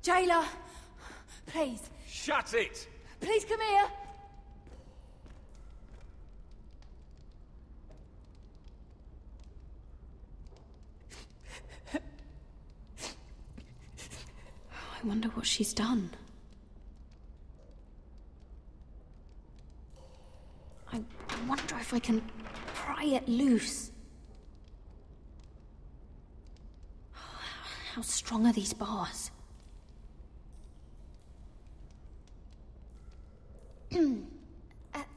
Jailer! Please. Shut it! Please come here! I wonder what she's done. I wonder if I can pry it loose. How strong are these bars?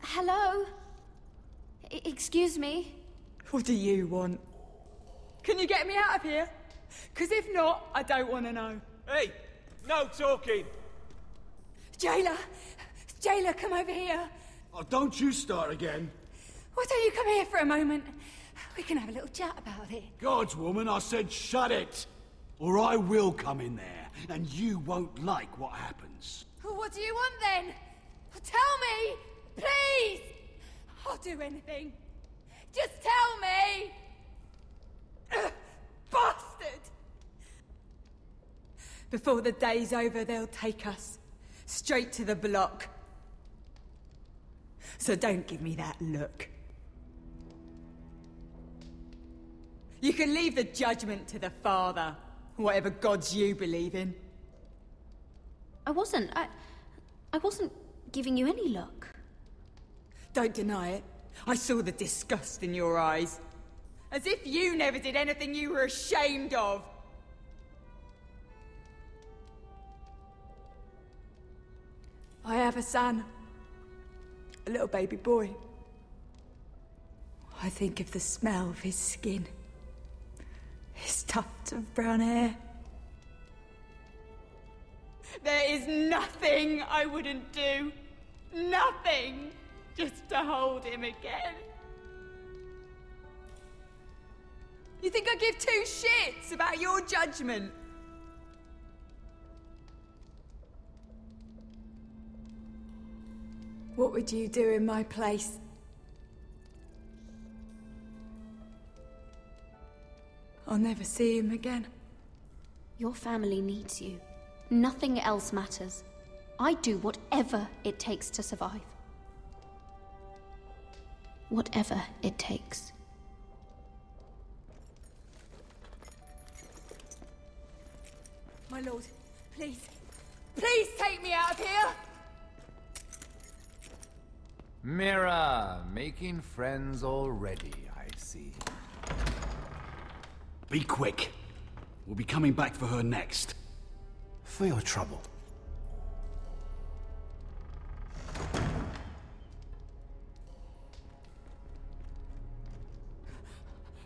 Hello? Excuse me? What do you want? Can you get me out of here? Because if not, I don't want to know. Hey! No talking! Jailer! Jailer, come over here! Oh, don't you start again. Why don't you come here for a moment? We can have a little chat about it. God's woman, I said shut it! Or I will come in there, and you won't like what happens. Well, what do you want then? Tell me! Please! I'll do anything. Just tell me! Bastard! Before the day's over, they'll take us. Straight to the block. So don't give me that look. You can leave the judgment to the Father, whatever gods you believe in. I wasn't giving you any look. Don't deny it. I saw the disgust in your eyes. As if you never did anything you were ashamed of. I have a son. A little baby boy. I think of the smell of his skin. His tufts of brown hair. There is nothing I wouldn't do. Nothing. Just to hold him again. You think I give two shits about your judgment? What would you do in my place? I'll never see him again. Your family needs you. Nothing else matters. I'd do whatever it takes to survive. Whatever it takes. My lord, please. Please take me out of here! Mira, making friends already, I see. Be quick. We'll be coming back for her next. For your trouble.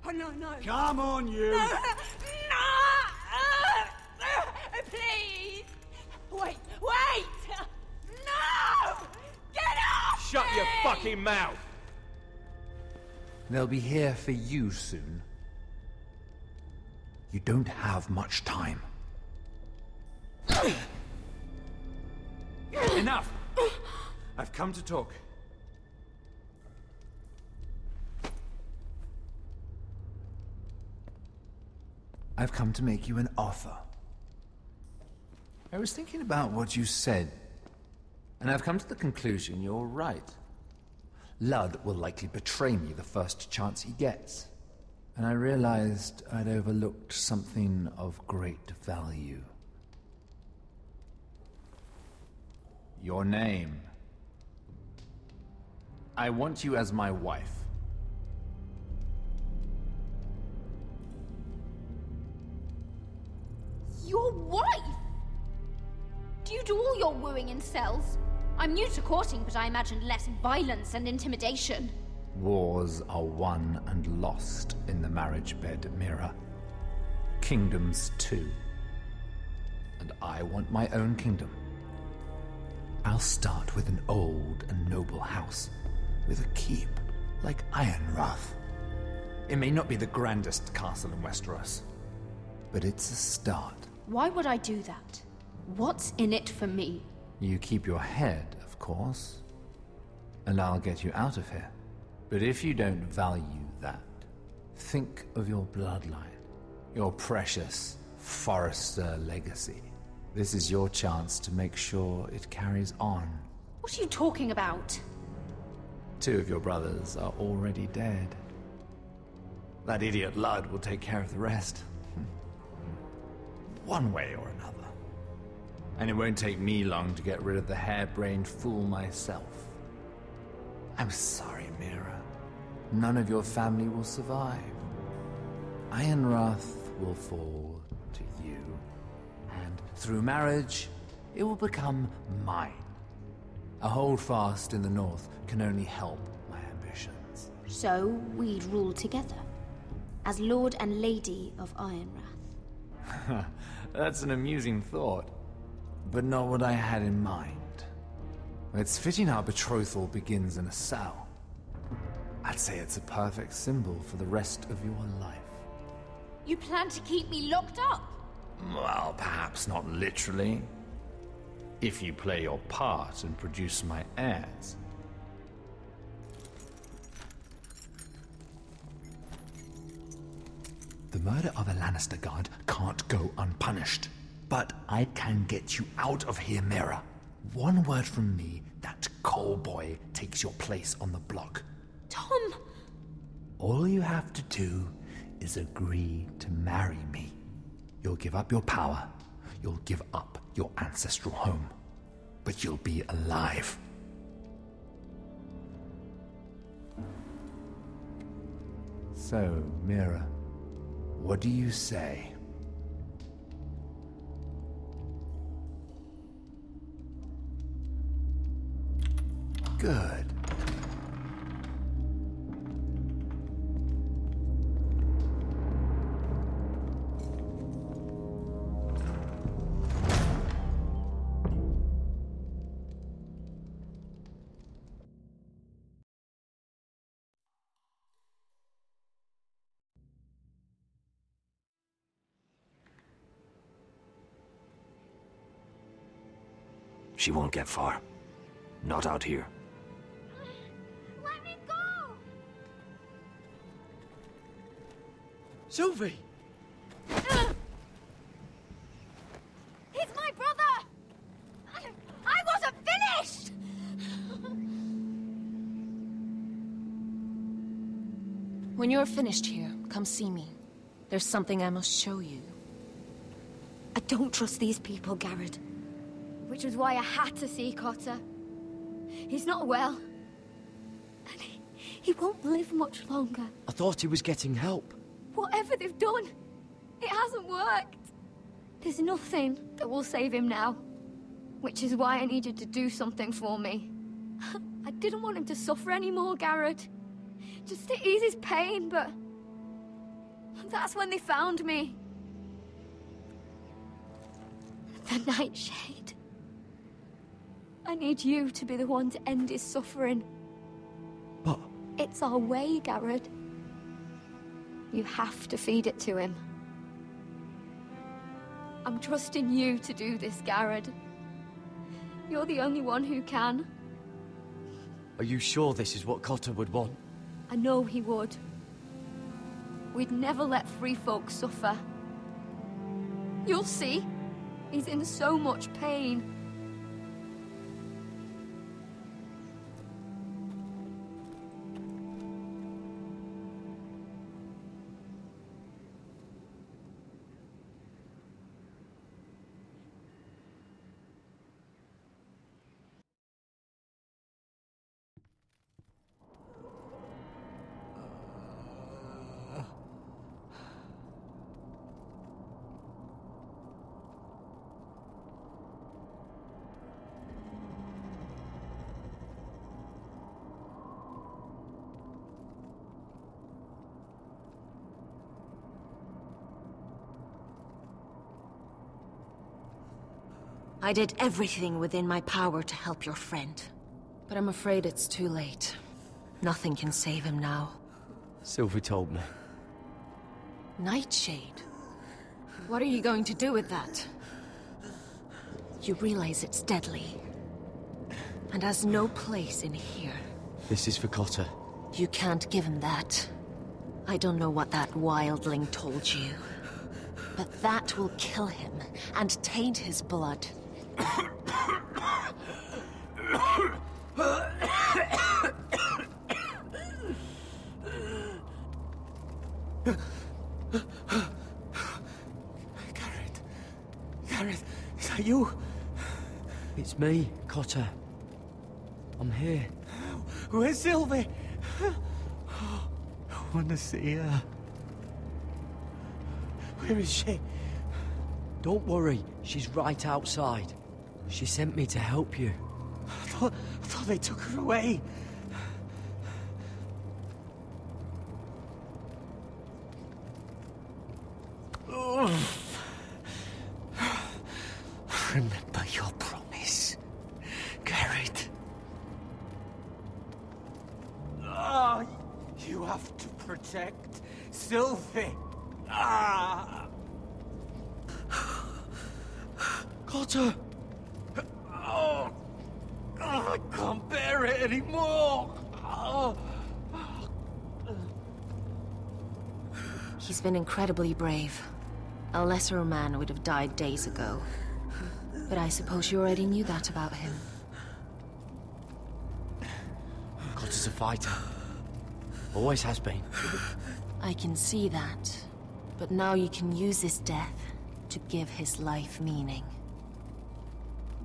Oh, no. Come on, you! No! Please! Wait! No! Get off Shut me! your fucking mouth! They'll be here for you soon. You don't have much time. Enough! I've come to talk. I've come to make you an offer. I was thinking about what you said, and I've come to the conclusion you're right. Ludd will likely betray me the first chance he gets. And I realized I'd overlooked something of great value. Your name. I want you as my wife. Your wife? Do you do all your wooing in cells? I'm new to courting, but I imagine less violence and intimidation. Wars are won and lost in the marriage bed, Mira. Kingdoms too. And I want my own kingdom. I'll start with an old and noble house, with a keep like Ironrath. It may not be the grandest castle in Westeros, but it's a start. Why would I do that? What's in it for me? You keep your head, of course, and I'll get you out of here. But if you don't value that, think of your bloodline, your precious Forrester legacy. This is your chance to make sure it carries on. What are you talking about? 2 of your brothers are already dead. That idiot Ludd will take care of the rest. One way or another. And it won't take me long to get rid of the harebrained fool myself. I'm sorry, Mira. None of your family will survive. Ironrath will fall to you. And through marriage, it will become mine. A holdfast in the north can only help my ambitions. So, we'd rule together. As Lord and Lady of Ironrath. That's an amusing thought, but not what I had in mind. It's fitting our betrothal begins in a cell. I'd say it's a perfect symbol for the rest of your life. You plan to keep me locked up? Well, perhaps not literally. If you play your part and produce my heirs. The murder of a Lannister guard can't go unpunished. But I can get you out of here, Mira. One word from me, that coal boy takes your place on the block. Tom! All you have to do is agree to marry me. You'll give up your power. You'll give up your ancestral home. But you'll be alive. So, Mira, what do you say? Good. She won't get far. Not out here. Let me go! Sylvie! He's my brother! I wasn't finished! When you're finished here, come see me. There's something I must show you. I don't trust these people, Garrett. Which was why I had to see Cotter. He's not well. And he won't live much longer. I thought he was getting help. Whatever they've done, it hasn't worked. There's nothing that will save him now. Which is why I needed to do something for me. I didn't want him to suffer anymore, Garrett. Just to ease his pain, but... that's when they found me. The Nightshade. I need you to be the one to end his suffering. But... It's our way, Garrett. You have to feed it to him. I'm trusting you to do this, Garrett. You're the only one who can. Are you sure this is what Cotter would want? I know he would. We'd never let free folk suffer. You'll see. He's in so much pain. I did everything within my power to help your friend. But I'm afraid it's too late. Nothing can save him now. Sylvie told me. Nightshade? What are you going to do with that? You realize it's deadly. And has no place in here. This is for Cotter. You can't give him that. I don't know what that wildling told you. But that will kill him and taint his blood. Gareth, is that you? It's me, Cotter. I'm here. Where's Sylvie? I want to see her. Where is she? Don't worry, she's right outside. She sent me to help you. I thought they took her away. Remember your promise, Garrett. You have to protect Sylvie. Cotter! I can't bear it anymore. He's been incredibly brave. A lesser man would have died days ago. But I suppose you already knew that about him. Cotter's a fighter. Always has been. I can see that. But now you can use his death to give his life meaning.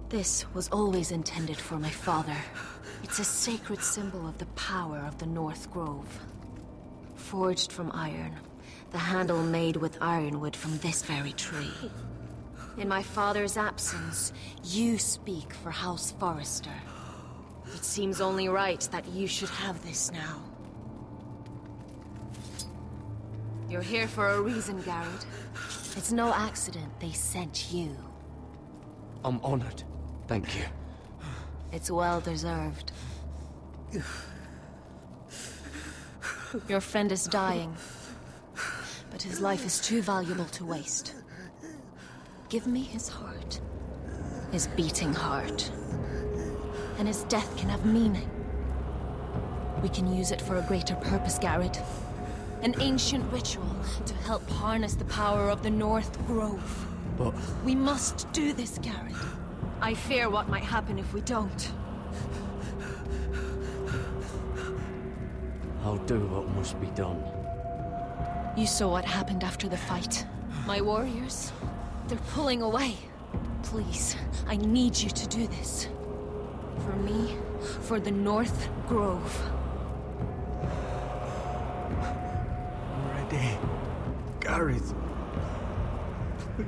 This was always intended for my father. It's a sacred symbol of the power of the North Grove. Forged from iron, the handle made with ironwood from this very tree. In my father's absence, you speak for House Forrester. It seems only right that you should have this now. You're here for a reason, Garrett. It's no accident they sent you. I'm honored. Thank you. It's well deserved. Your friend is dying, but his life is too valuable to waste. Give me his heart. His beating heart. And his death can have meaning. We can use it for a greater purpose, Garrett. An ancient ritual to help harness the power of the North Grove. But We must do this, Garrett. I fear what might happen if we don't. I'll do what must be done. You saw what happened after the fight. My warriors, they're pulling away. Please, I need you to do this. For me, for the North Grove. I'm ready. Gareth. Please.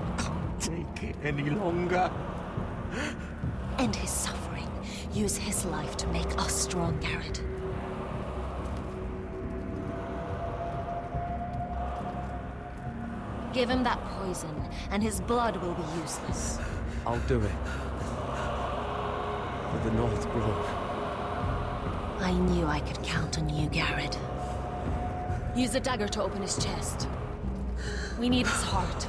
I can't take it any longer. End his suffering. Use his life to make us strong, Garrett. Give him that poison, and his blood will be useless. I'll do it. For the North Grove. I knew I could count on you, Garrett. Use the dagger to open his chest. We need his heart.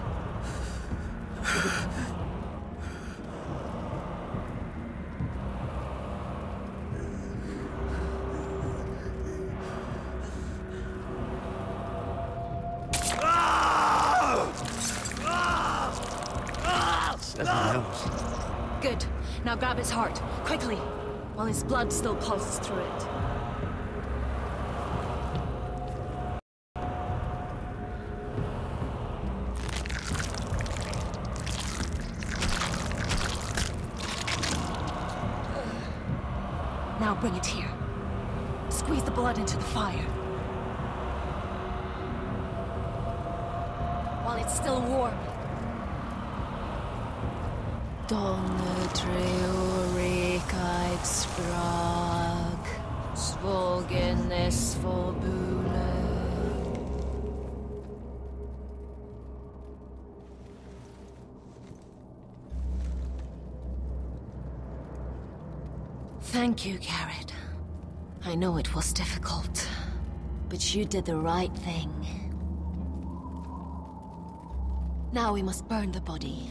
Nothing else. Good. Now grab his heart, quickly, while his blood still pulses through it. Now bring it here. Squeeze the blood into the fire. While it's still warm. Donne treo rekait sprag, svogenes forbune. Thank you, Garrett. I know it was difficult, but you did the right thing. Now we must burn the body.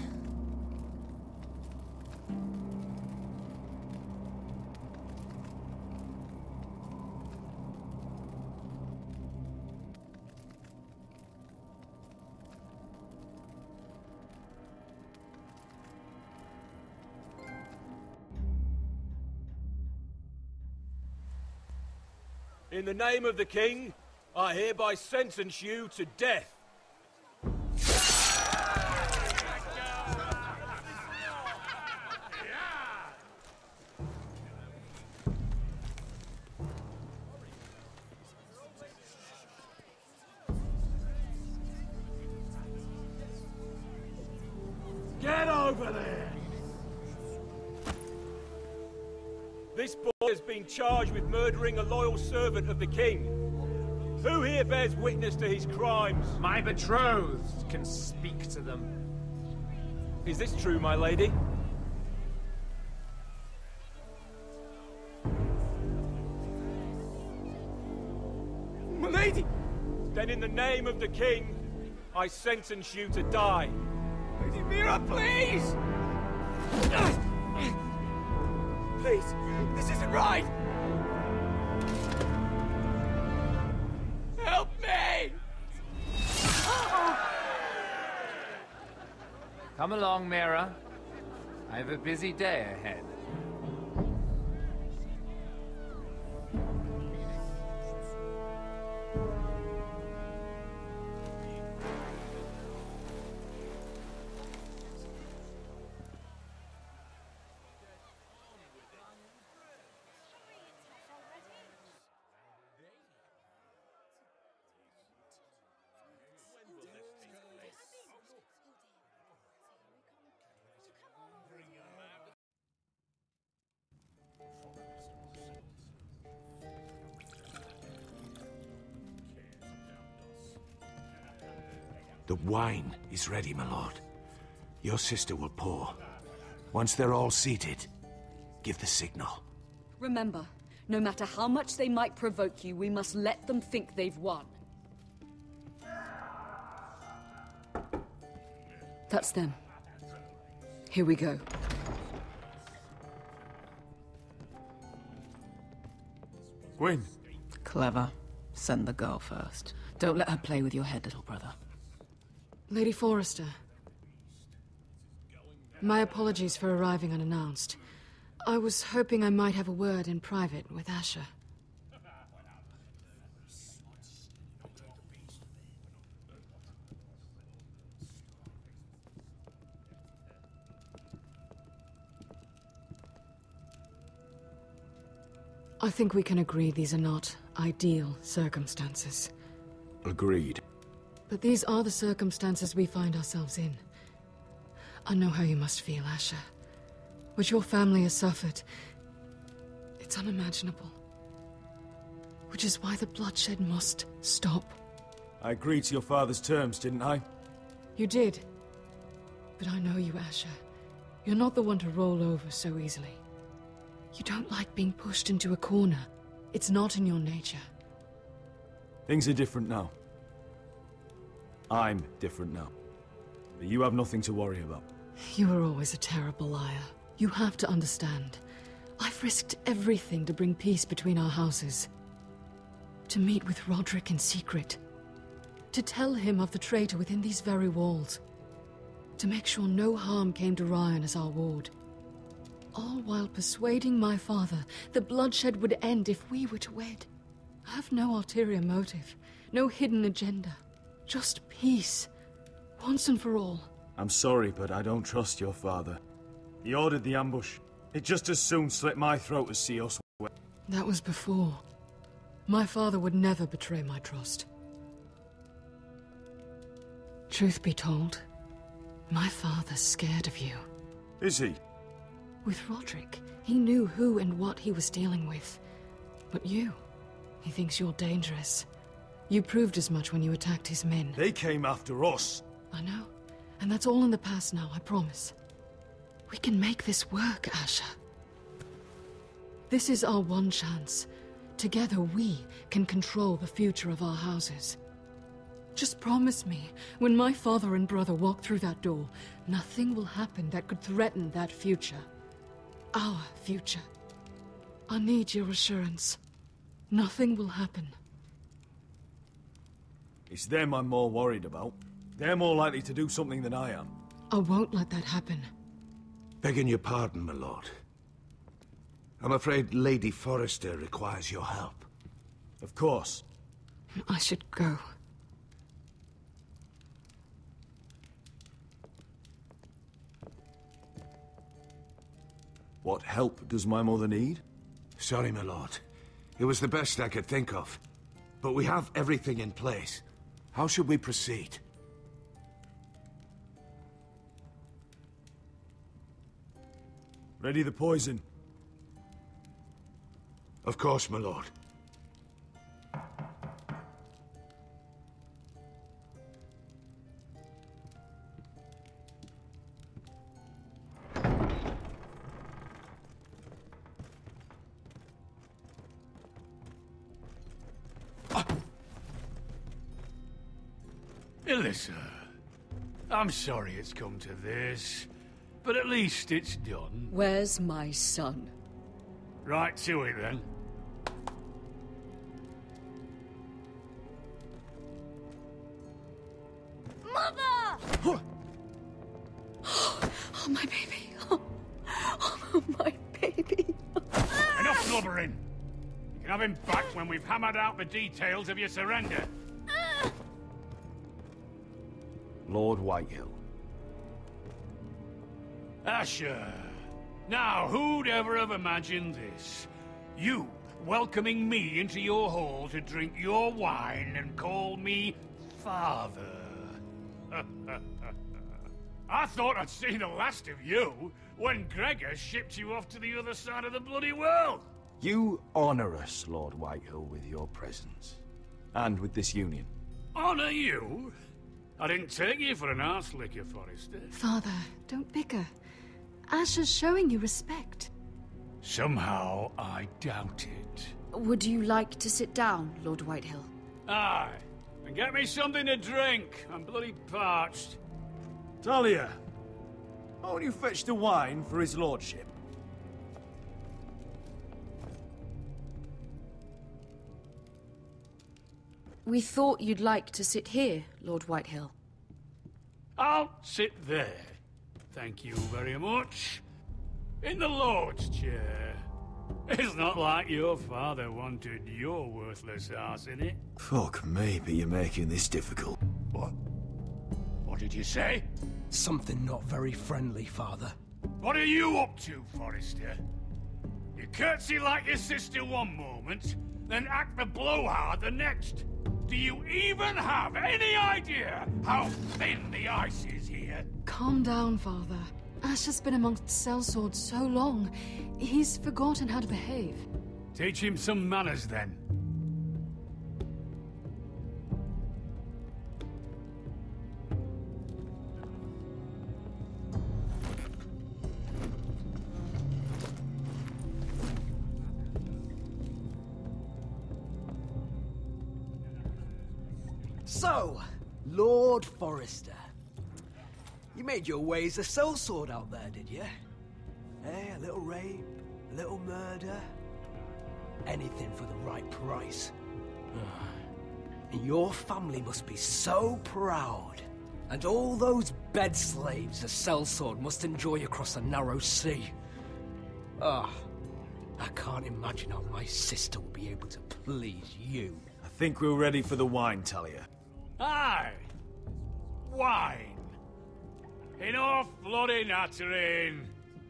In the name of the king, I hereby sentence you to death. Get over there! This boy has been charged with murdering a loyal servant of the king. Who here bears witness to his crimes? My betrothed can speak to them. Is this true, my lady? My lady! Then in the name of the king, I sentence you to die. Lady Mira, please! Please, this isn't right! Help me! Come along, Mira. I have a busy day ahead. The wine is ready, my lord. Your sister will pour. Once they're all seated, give the signal. Remember, no matter how much they might provoke you, we must let them think they've won. That's them. Here we go. Gwyn. Clever. Send the girl first. Don't let her play with your head, little brother. Lady Forrester. My apologies for arriving unannounced. I was hoping I might have a word in private with Asher. I think we can agree these are not ideal circumstances. Agreed. But these are the circumstances we find ourselves in. I know how you must feel, Asher. What your family has suffered, it's unimaginable. Which is why the bloodshed must stop. I agreed to your father's terms, didn't I? You did. But I know you, Asher. You're not the one to roll over so easily. You don't like being pushed into a corner. It's not in your nature. Things are different now. I'm different now. But you have nothing to worry about. You were always a terrible liar. You have to understand. I've risked everything to bring peace between our houses. To meet with Roderick in secret. To tell him of the traitor within these very walls. To make sure no harm came to Ryan as our ward. All while persuading my father the bloodshed would end if we were to wed. I have no ulterior motive, no hidden agenda. Just peace, once and for all. I'm sorry, but I don't trust your father. He ordered the ambush. It just as soon slit my throat as see us wed. That was before. My father would never betray my trust. Truth be told, my father's scared of you. Is he? With Roderick, he knew who and what he was dealing with. But you, he thinks you're dangerous. You proved as much when you attacked his men. They came after us. I know. And that's all in the past now, I promise. We can make this work, Asher. This is our one chance. Together we can control the future of our houses. Just promise me, when my father and brother walk through that door, nothing will happen that could threaten that future. Our future. I need your assurance. Nothing will happen. It's them I'm more worried about. They're more likely to do something than I am. I won't let that happen. Begging your pardon, my lord. I'm afraid Lady Forrester requires your help. Of course. I should go. What help does my mother need? Sorry, my lord. It was the best I could think of. But we have everything in place. How should we proceed? Ready the poison. Of course, my lord. Alyssa, I'm sorry it's come to this, but at least it's done. Where's my son? Right to it, then. Mother! Oh, my baby. Oh, my baby. Enough blubbering. You can have him back when we've hammered out the details of your surrender. Lord Whitehill. Asher. Now, who'd ever have imagined this? You welcoming me into your hall to drink your wine and call me father. I thought I'd seen the last of you when Gregor shipped you off to the other side of the bloody world. You honor us, Lord Whitehill, with your presence. And with this union. Honor you? I didn't take you for an arse licker, Forrester. Father, don't bicker. Asher's showing you respect. Somehow, I doubt it. Would you like to sit down, Lord Whitehill? Aye. And get me something to drink. I'm bloody parched. Talia, won't you fetch the wine for his lordship? We thought you'd like to sit here, Lord Whitehill. I'll sit there. Thank you very much. In the Lord's chair. It's not like your father wanted your worthless ass in it. Fuck me, but you're making this difficult. What? What did you say? Something not very friendly, Father. What are you up to, Forrester? You curtsy like your sister one moment, then act the blowhard the next. Do you even have any idea how thin the ice is here? Calm down, Father. Asher's been amongst sellswords so long, he's forgotten how to behave. Teach him some manners, then. So, Lord Forrester. You made your way as a sellsword out there, did you? Eh, a little rape, a little murder. Anything for the right price. And your family must be so proud. And all those bed slaves a sellsword must enjoy across a narrow sea. Ah, I can't imagine how my sister will be able to please you. I think we're ready for the wine, Talia. Aye. Wine. Enough bloody nattering.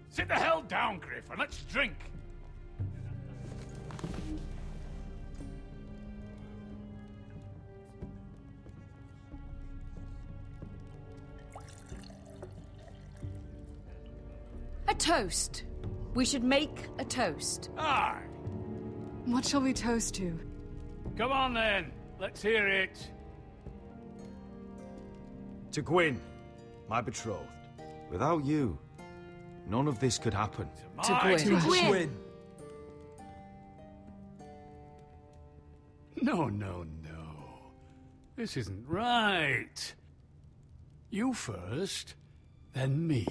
Sit the hell down, Griff, and let's drink. A toast. We should make a toast. Aye. What shall we toast to? Come on, then. Let's hear it. To Gwyn, my betrothed. Without you, none of this could happen. To Gwyn. To Gwyn. No, no, no. This isn't right. You first, then me.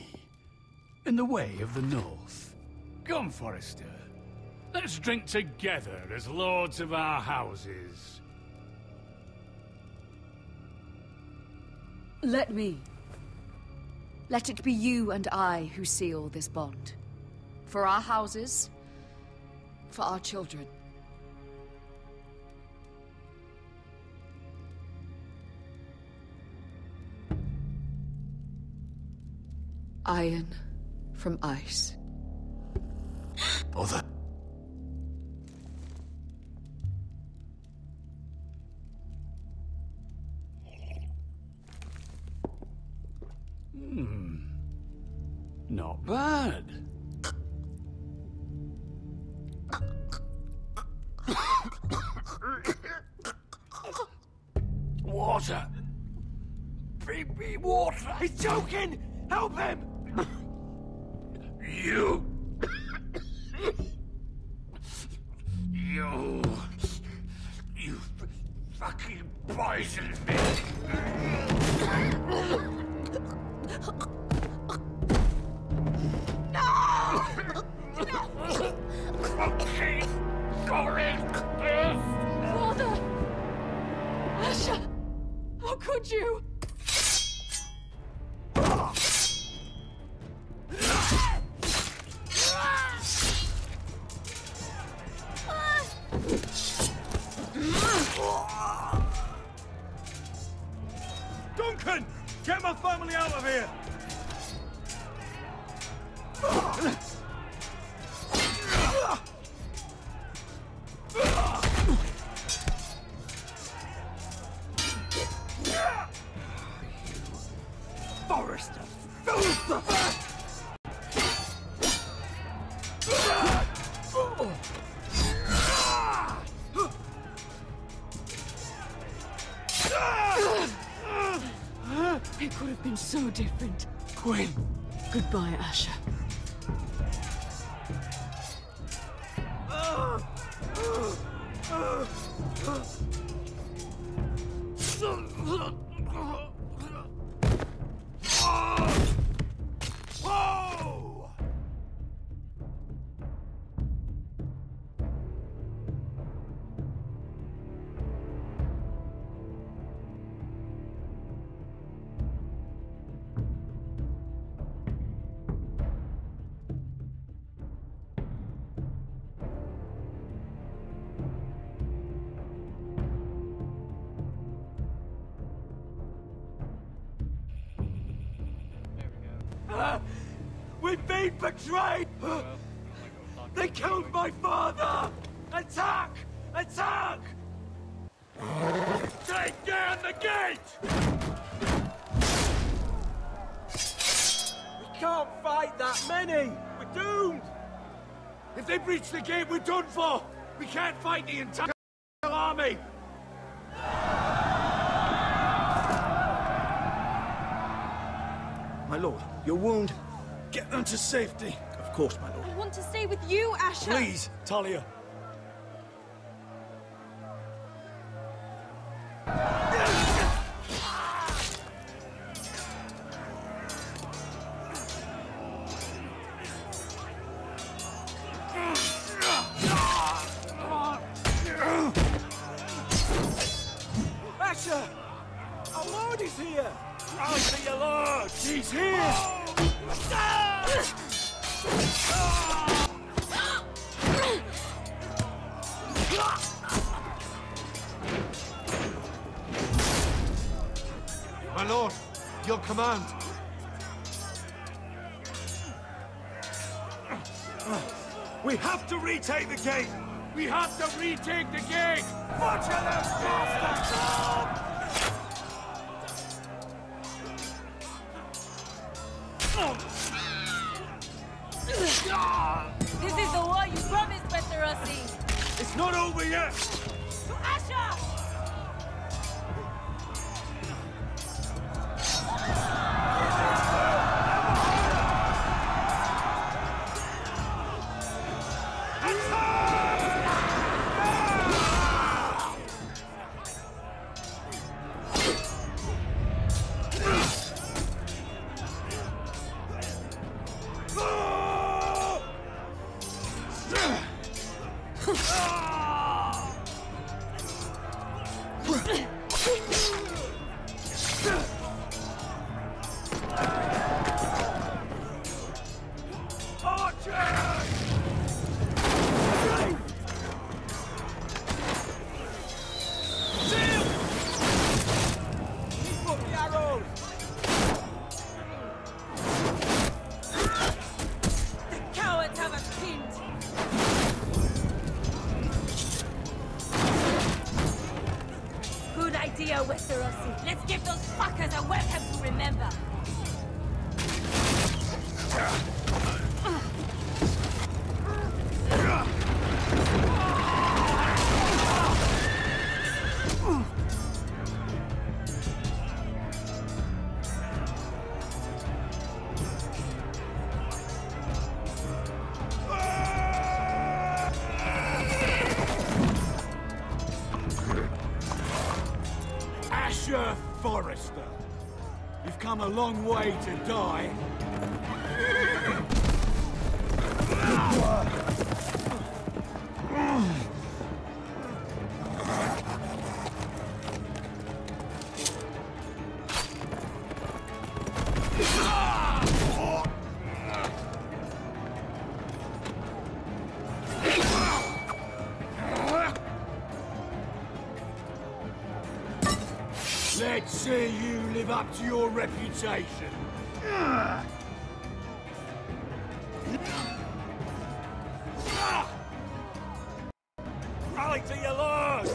In the way of the North. Come, Forrester. Let's drink together as lords of our houses. Let me. Let it be you and I who seal this bond. For our houses, for our children. Iron from ice. Mother. Not bad. Water! Bring me water! He's choking! Help him! You... You fucking poisoned me! Fucking sorry! Father! Asher! How could you? Duncan! Get my family out of here! Forrester! Filth! It could have been so different. Quinn! Goodbye, Asher. We've been betrayed! They killed my father! Attack! Attack! Take down the gate! We can't fight that many! We're doomed! If they breach the gate, we're done for! We can't fight the entire army! My lord, your wound. Get them to safety. Of course, my lord. I want to stay with you, Asher! Please, Talia. Asher! Our lord is here! Right to your lord! He's here! My lord, your command. We have to retake the gate! We have to retake the gate! Watch out, bastards! This is the war you promised, Westerosi! It's not over yet! To Asher! Westerosi. Let's give those fuckers a weapon to remember. Forrester, you've come a long way to die. Let's see you live up to your reputation. Rally to your lord!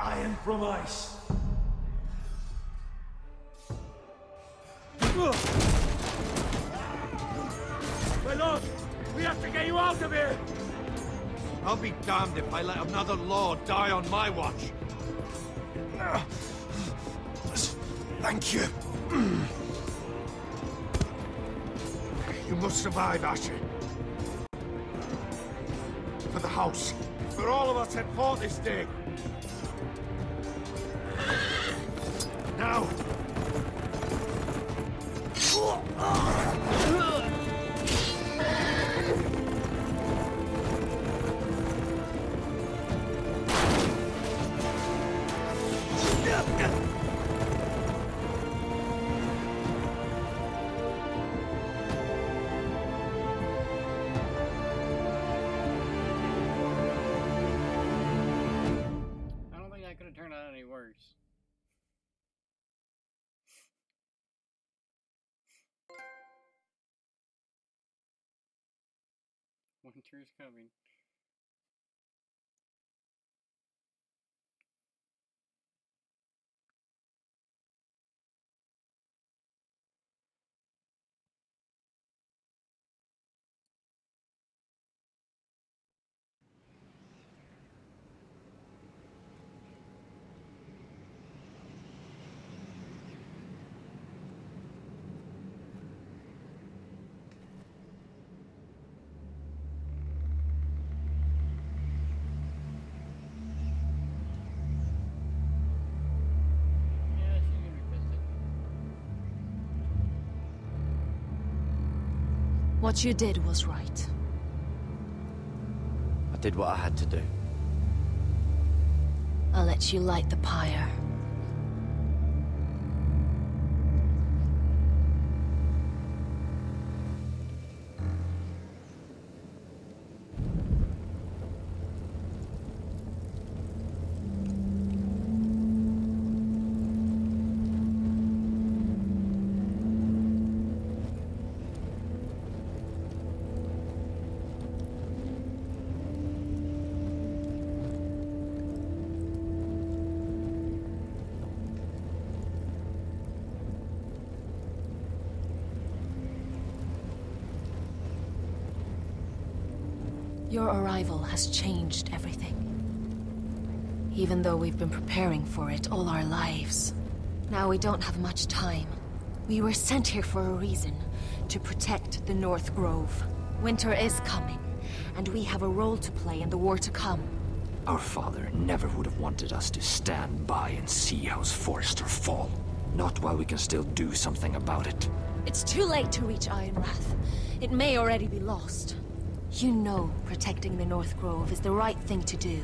Iron from ice. My lord, we have to get you out of here! I'll be damned if I let another lord die on my watch. Thank you. You must survive, Asher. For the house. For all of us at fought this day. Now! course. Winter's coming. What you did was right. I did what I had to do. I'll let you light the pyre. Your arrival has changed everything. Even though we've been preparing for it all our lives. Now we don't have much time. We were sent here for a reason. To protect the North Grove. Winter is coming, and we have a role to play in the war to come. Our father never would have wanted us to stand by and see House Forrester fall. Not while we can still do something about it. It's too late to reach Ironrath. It may already be lost. You know protecting the North Grove is the right thing to do.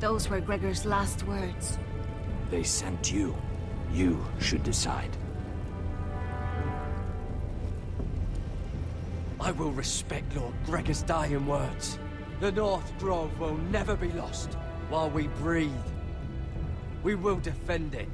Those were Gregor's last words. They sent you. You should decide. I will respect Lord Gregor's dying words. The North Grove will never be lost while we breathe. We will defend it.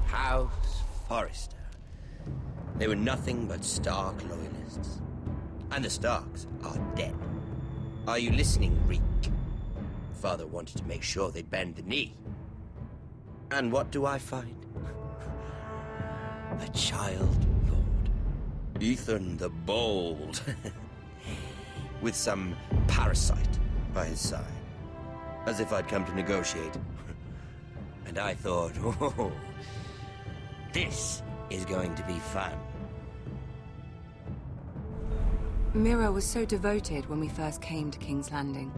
House Forrester. They were nothing but Stark loyalists. And the Starks are dead. Are you listening, Reek? Father wanted to make sure they'd bend the knee. And what do I find? A child lord. Ethan the Bold. With some parasite by his side. As if I'd come to negotiate. And I thought, oh, this is going to be fun. Mira was so devoted when we first came to King's Landing.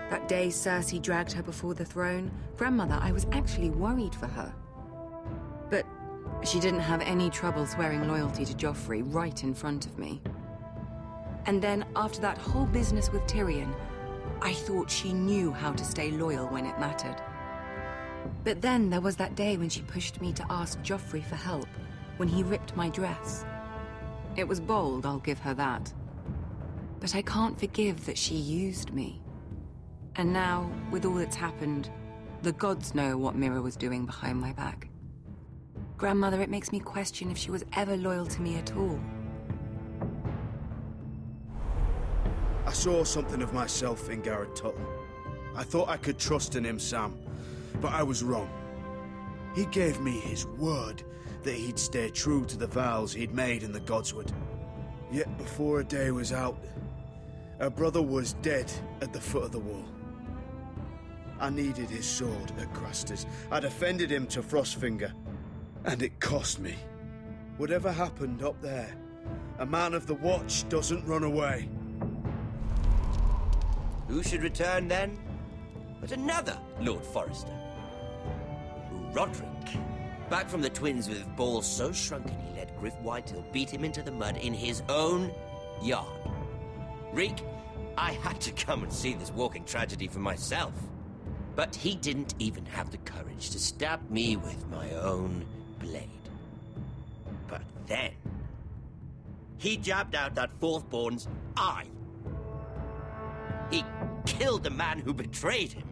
That day Cersei dragged her before the throne, Grandmother, I was actually worried for her. But she didn't have any trouble swearing loyalty to Joffrey right in front of me. And then, after that whole business with Tyrion, I thought she knew how to stay loyal when it mattered. But then there was that day when she pushed me to ask Joffrey for help, when he ripped my dress. It was bold, I'll give her that. But I can't forgive that she used me. And now, with all that's happened, the gods know what Mira was doing behind my back. Grandmother, it makes me question if she was ever loyal to me at all. I saw something of myself in Garrett Tuttle. I thought I could trust in him, Sam, but I was wrong. He gave me his word that he'd stay true to the vows he'd made in the Godswood. Yet before a day was out, her brother was dead at the foot of the wall. I needed his sword at Craster's. I defended him to Frostfinger, and it cost me. Whatever happened up there, a man of the Watch doesn't run away. Who should return then? But another Lord Forrester. Roderick. Back from the Twins with balls so shrunken he let Griff Whitetail beat him into the mud in his own yard. Reek, I had to come and see this walking tragedy for myself. But he didn't even have the courage to stab me with my own blade. But then, he jabbed out that fourth-born's eye. He killed the man who betrayed him.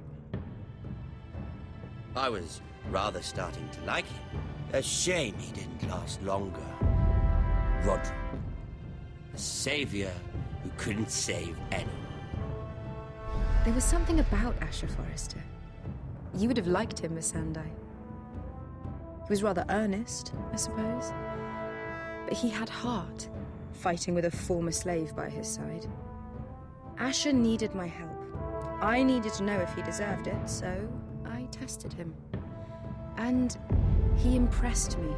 I was rather starting to like him. A shame he didn't last longer. Roderick. A savior who couldn't save anyone. There was something about Asher Forrester. You would have liked him, Miss Sandai. He was rather earnest, I suppose. But he had heart, fighting with a former slave by his side. Asher needed my help. I needed to know if he deserved it, so I tested him. And he impressed me.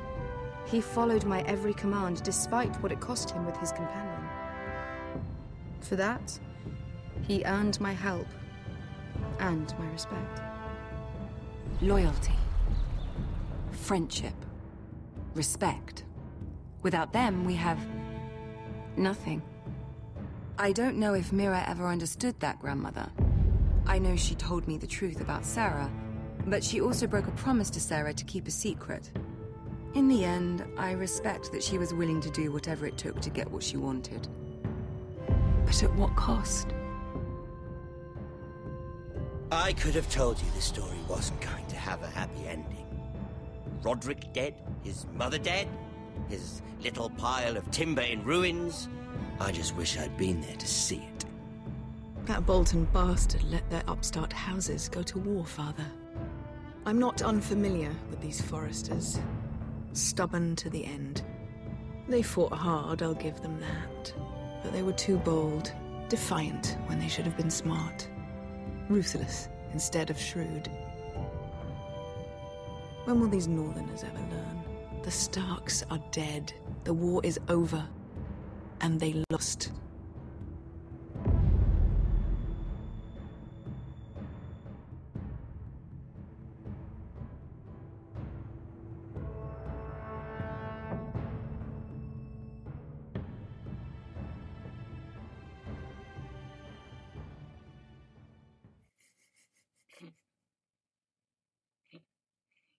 He followed my every command, despite what it cost him with his companion. For that, he earned my help and my respect. Loyalty. Friendship. Respect. Without them, we have nothing. I don't know if Mira ever understood that, Grandmother. I know she told me the truth about Sarah, but she also broke a promise to Sarah to keep a secret. In the end, I respect that she was willing to do whatever it took to get what she wanted. But at what cost? I could have told you this story wasn't going to have a happy ending. Roderick dead, his mother dead, his little pile of timber in ruins. I just wish I'd been there to see it. That Bolton bastard let their upstart houses go to war, Father. I'm not unfamiliar with these Forresters. Stubborn to the end. They fought hard, I'll give them that. But they were too bold, defiant when they should have been smart. Ruthless instead of shrewd. When will these Northerners ever learn? The Starks are dead. The war is over. And they lost.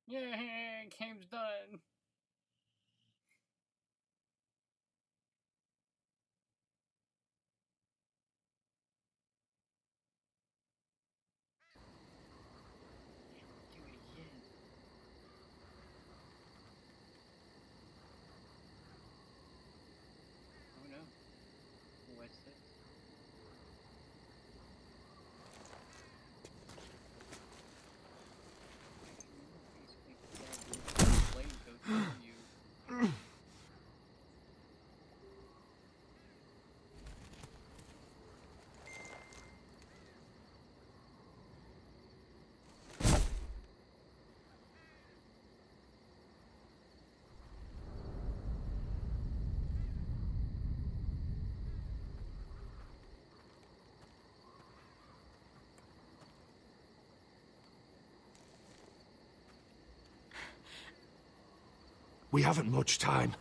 Yeah, game's done. Oh no. What's this? We haven't much time.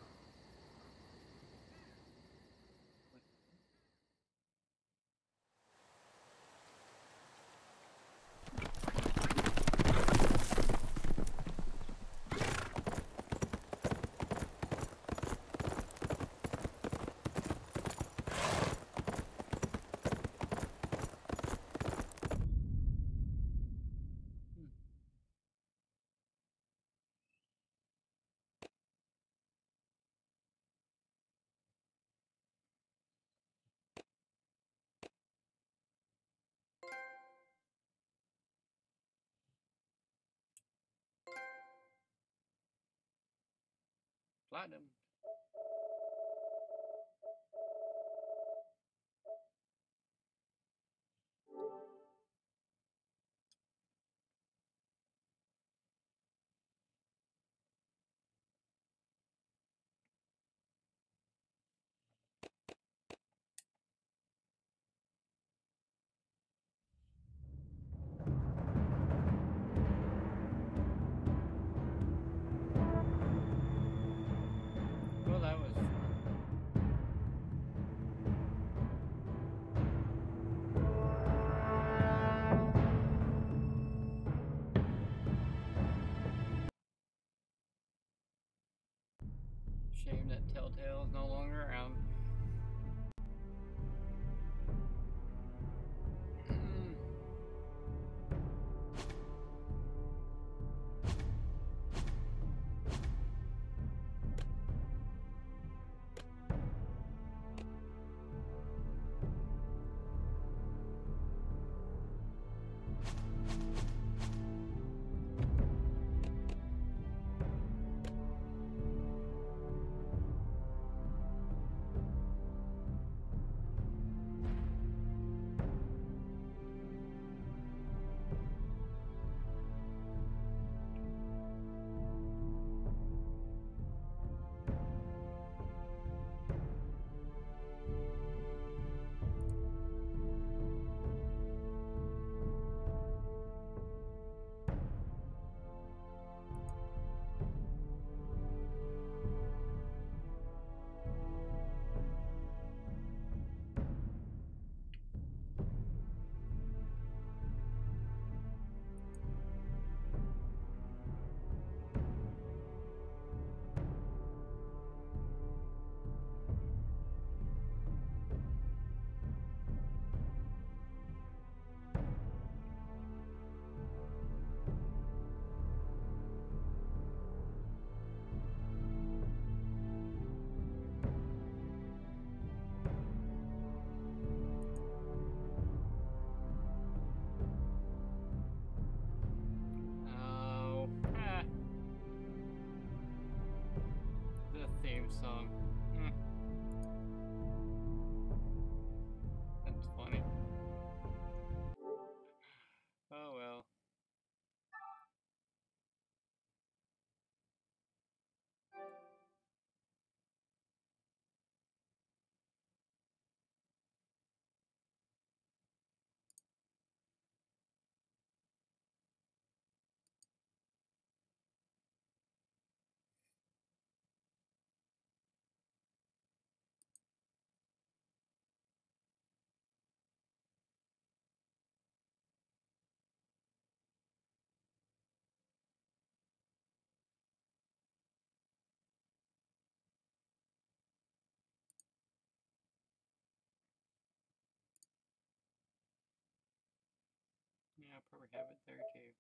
Platinum. Well, that was fun. Shame that Telltale is no longer around. The theme song. That's funny. Oh well. Yeah, I'll probably have it there too.